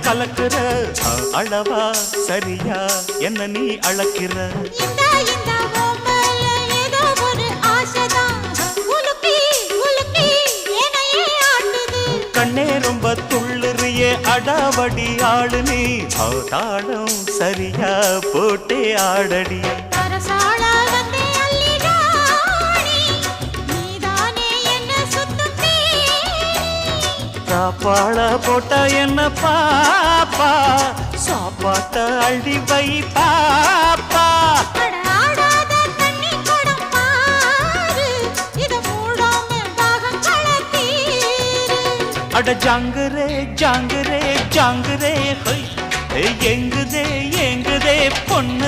கலக்குற அளவா சரியா என்ன நீ அளக்கிற கண்ணே ரொம்ப துள்ளுறியே அடாவடி ஆளு நீ தாளம் சரியா போட்டே ஆடடி சாப்பாட போட்ட என்ன பாப்பா சாப்பாட்ட அள்ளி வை பாப்பா அட ஜாங்குரே ஜாங்குரே ஜாங்குரே எங்குதே எங்குதே பொண்ணுதான்